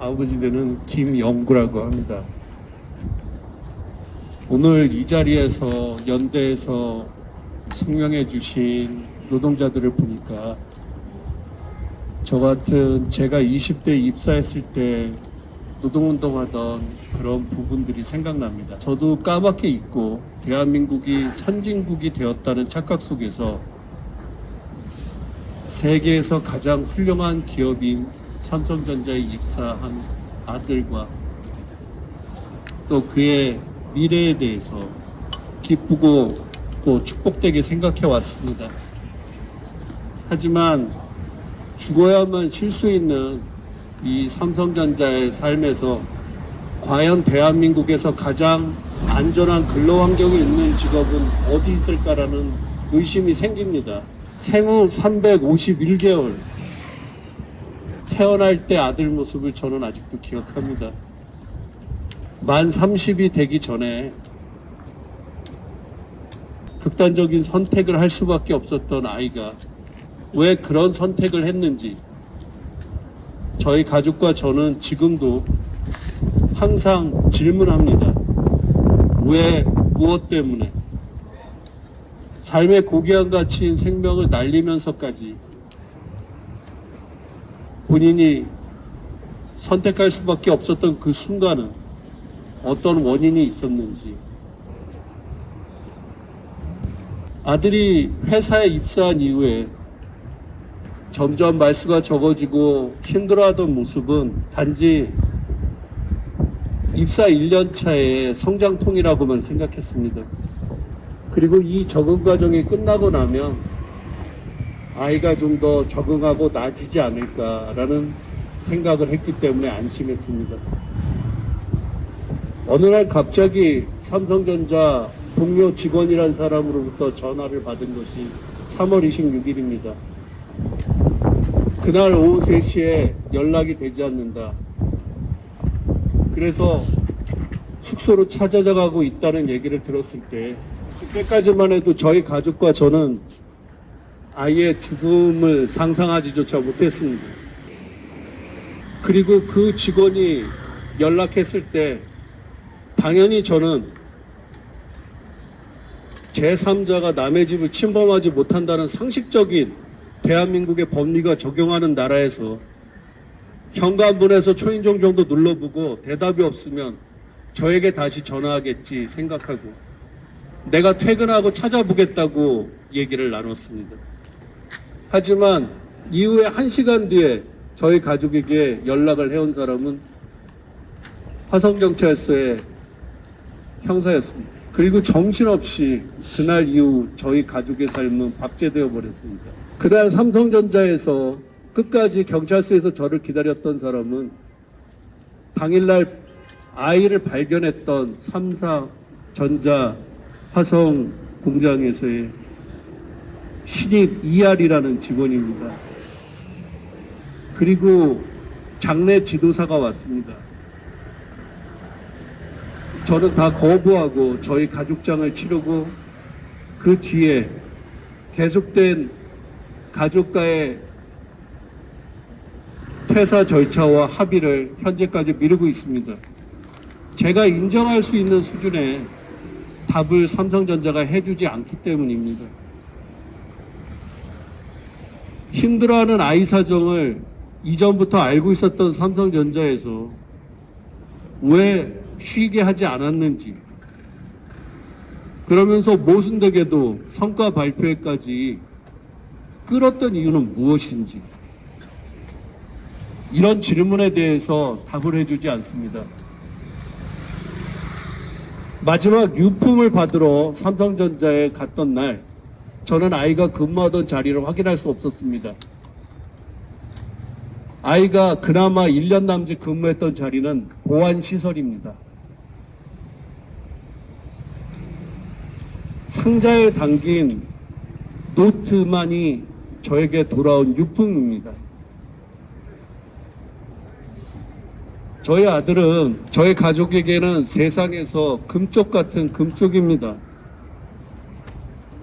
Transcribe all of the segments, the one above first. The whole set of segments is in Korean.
아버지 되는 김영구라고 합니다. 오늘 이 자리에서 연대에서 성명해 주신 노동자들을 보니까 저 같은 제가 20대 입사했을 때 노동운동하던 그런 부분들이 생각납니다. 저도 까맣게 잊고 대한민국이 선진국이 되었다는 착각 속에서 세계에서 가장 훌륭한 기업인 삼성전자에 입사한 아들과 또 그의 미래에 대해서 기쁘고 또 축복되게 생각해 왔습니다. 하지만 죽어야만 쉴 수 있는 이 삼성전자의 삶에서 과연 대한민국에서 가장 안전한 근로환경이 있는 직업은 어디 있을까라는 의심이 생깁니다. 생후 351개월 태어날 때 아들 모습을 저는 아직도 기억합니다. 만 30이 되기 전에 극단적인 선택을 할 수밖에 없었던 아이가 왜 그런 선택을 했는지 저희 가족과 저는 지금도 항상 질문합니다. 왜, 무엇 때문에 삶의 고귀한 가치인 생명을 날리면서까지 본인이 선택할 수밖에 없었던 그 순간은 어떤 원인이 있었는지. 아들이 회사에 입사한 이후에 점점 말수가 적어지고 힘들어하던 모습은 단지 입사 1년 차의 성장통이라고만 생각했습니다. 그리고 이 적응 과정이 끝나고 나면 아이가 좀 더 적응하고 나아지지 않을까라는 생각을 했기 때문에 안심했습니다. 어느 날 갑자기 삼성전자 동료 직원이란 사람으로부터 전화를 받은 것이 3월 26일입니다. 그날 오후 3시에 연락이 되지 않는다. 그래서 숙소로 찾아가고 있다는 얘기를 들었을 때 그때까지만 해도 저희 가족과 저는 아이의 죽음을 상상하지조차 못했습니다. 그리고 그 직원이 연락했을 때 당연히 저는 제3자가 남의 집을 침범하지 못한다는 상식적인 대한민국의 법리가 적용하는 나라에서 현관문에서 초인종 정도 눌러보고 대답이 없으면 저에게 다시 전화하겠지 생각하고 내가 퇴근하고 찾아보겠다고 얘기를 나눴습니다. 하지만 이후에 1시간 뒤에 저희 가족에게 연락을 해온 사람은 화성경찰서의 형사였습니다. 그리고 정신없이 그날 이후 저희 가족의 삶은 박제되어 버렸습니다. 그날 삼성전자에서 끝까지 경찰서에서 저를 기다렸던 사람은 당일날 아이를 발견했던 삼성전자 화성 공장에서의 신입 이알이라는 직원입니다. 그리고 장례 지도사가 왔습니다. 저는 다 거부하고 저희 가족장을 치르고 그 뒤에 계속된 가족과의 퇴사 절차와 합의를 현재까지 미루고 있습니다. 제가 인정할 수 있는 수준의 답을 삼성전자가 해주지 않기 때문입니다. 힘들어하는 아이 사정을 이전부터 알고 있었던 삼성전자에서 왜 쉬게 하지 않았는지, 그러면서 모순되게도 성과 발표회까지 끌었던 이유는 무엇인지, 이런 질문에 대해서 답을 해주지 않습니다. 마지막 유품을 받으러 삼성전자에 갔던 날 저는 아이가 근무하던 자리를 확인할 수 없었습니다. 아이가 그나마 1년 남짓 근무했던 자리는 보안시설입니다. 상자에 담긴 노트만이 저에게 돌아온 유품입니다. 저희 아들은 저희 가족에게는 세상에서 금쪽 같은 금쪽입니다.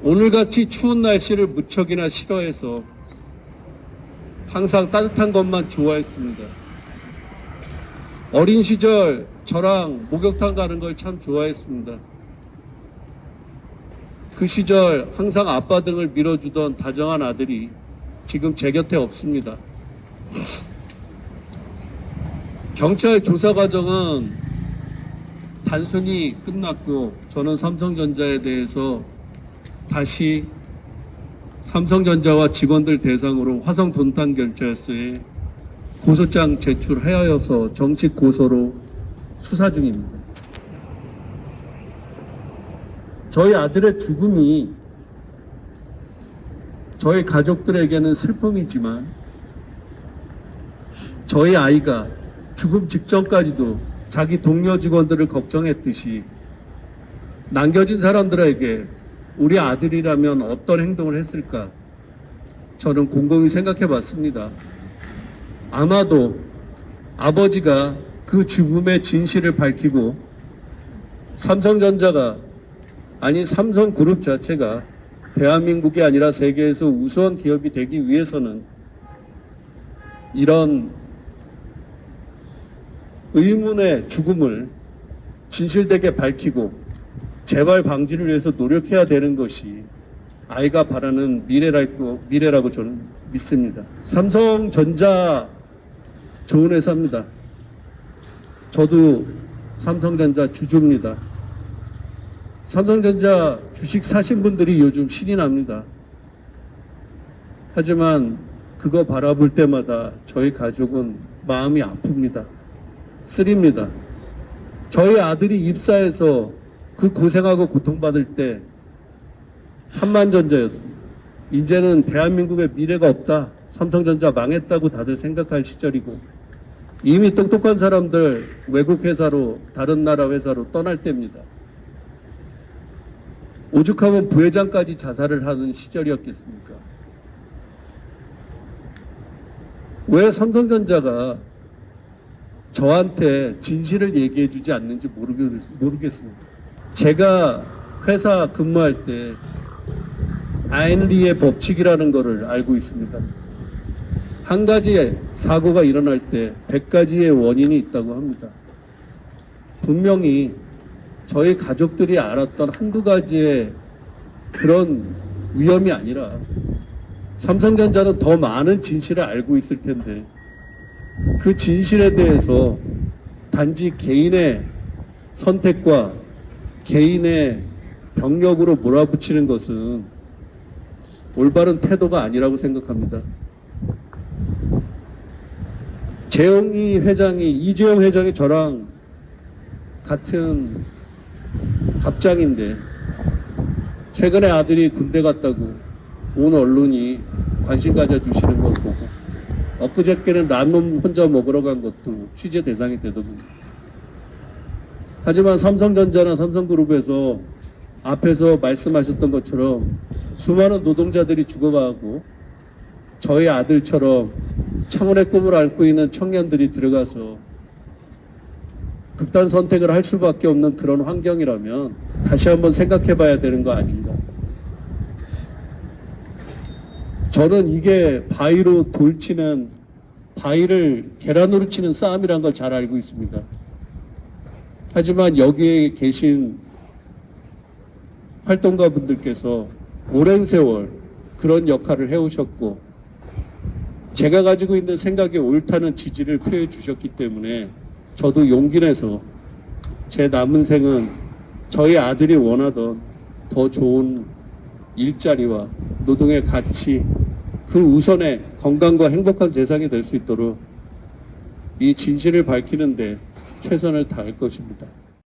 오늘같이 추운 날씨를 무척이나 싫어해서 항상 따뜻한 것만 좋아했습니다. 어린 시절 저랑 목욕탕 가는 걸 참 좋아했습니다. 그 시절 항상 아빠 등을 밀어주던 다정한 아들이 지금 제 곁에 없습니다. 경찰 조사 과정은 단순히 끝났고 저는 삼성전자에 대해서 다시 삼성전자와 직원들 대상으로 화성 돈탄 결제서에 고소장 제출하여서 정식 고소로 수사 중입니다. 저희 아들의 죽음이 저희 가족들에게는 슬픔이지만 저희 아이가 죽음 직전까지도 자기 동료 직원들을 걱정했듯이 남겨진 사람들에게 우리 아들이라면 어떤 행동을 했을까 저는 곰곰이 생각해 봤습니다. 아마도 아버지가 그 죽음의 진실을 밝히고 삼성전자가 아니 삼성그룹 자체가 대한민국이 아니라 세계에서 우수한 기업이 되기 위해서는 이런 의문의 죽음을 진실되게 밝히고 재발 방지를 위해서 노력해야 되는 것이 아이가 바라는 미래라고 저는 믿습니다. 삼성전자 좋은 회사입니다. 저도 삼성전자 주주입니다. 삼성전자 주식 사신 분들이 요즘 신이 납니다. 하지만 그거 바라볼 때마다 저희 가족은 마음이 아픕니다. 쓰립니다. 저희 아들이 입사해서 그 고생하고 고통받을 때 삼만전자였습니다. 이제는 대한민국의 미래가 없다. 삼성전자 망했다고 다들 생각할 시절이고 이미 똑똑한 사람들 외국 회사로 다른 나라 회사로 떠날 때입니다. 오죽하면 부회장까지 자살을 하는 시절이었겠습니까? 왜 삼성전자가 저한테 진실을 얘기해 주지 않는지 모르겠습니다. 제가 회사 근무할 때 아인리의 법칙이라는 것을 알고 있습니다. 한 가지 사고가 일어날 때 100가지의 원인이 있다고 합니다. 분명히 저희 가족들이 알았던 한두 가지의 그런 위험이 아니라 삼성전자는 더 많은 진실을 알고 있을 텐데 그 진실에 대해서 단지 개인의 선택과 개인의 병력으로 몰아붙이는 것은 올바른 태도가 아니라고 생각합니다. 이재용 회장이 저랑 같은 갑장인데 최근에 아들이 군대 갔다고 온 언론이 관심 가져주시는 걸 보고 엊그저께는 라면 혼자 먹으러 간 것도 취재 대상이 되더군요. 하지만 삼성전자나 삼성그룹에서 앞에서 말씀하셨던 것처럼 수많은 노동자들이 죽어가고 저희 아들처럼 청원의 꿈을 앓고 있는 청년들이 들어가서 극단 선택을 할 수밖에 없는 그런 환경이라면 다시 한번 생각해 봐야 되는 거 아닌가. 저는 이게 바위로 바위를 계란으로 치는 싸움이라는 걸 잘 알고 있습니다. 하지만 여기에 계신 활동가 분들께서 오랜 세월 그런 역할을 해오셨고 제가 가지고 있는 생각이 옳다는 지지를 표해 주셨기 때문에 저도 용기 내서 제 남은 생은 저희 아들이 원하던 더 좋은 일자리와 노동의 가치 그 우선의 건강과 행복한 세상이 될 수 있도록 이 진실을 밝히는데 최선을 다할 것입니다.